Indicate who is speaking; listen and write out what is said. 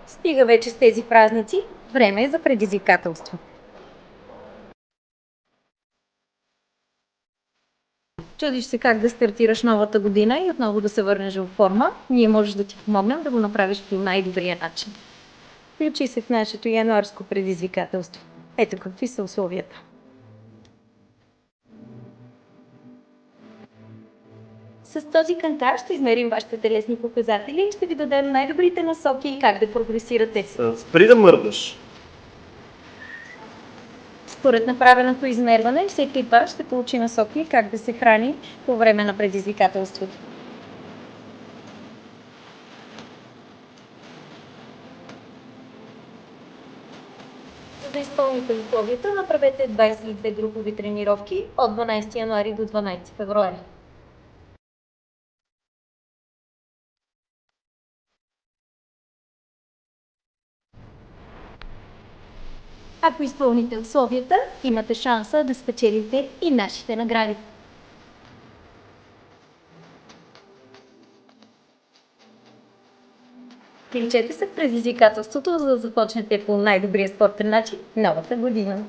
Speaker 1: Стига вече с тези празници, време е за предизвикателство. Чудиш се как да стартираш новата година и отново да се върнеш в форма, ние може да ти помогнем да го направиш по най-добрия начин. Включи се в нашето януарско предизвикателство. Ето какви са условията. С този кантар ще измерим вашите телесни показатели и ще ви дадем най-добрите насоки как да прогресирате.
Speaker 2: Спри да мърдаш.
Speaker 1: Според направеното измерване, всеки от вас ще получи насоки как да се храни по време на предизвикателството. За да изпълните условията, направете 22 групови тренировки от 12 януари до 12 февруари. Ако изпълните условията, имате шанса да спечелите и нашите награди. Включете се в предизвикателството, за да започнете по най-добрия спортен начин новата година.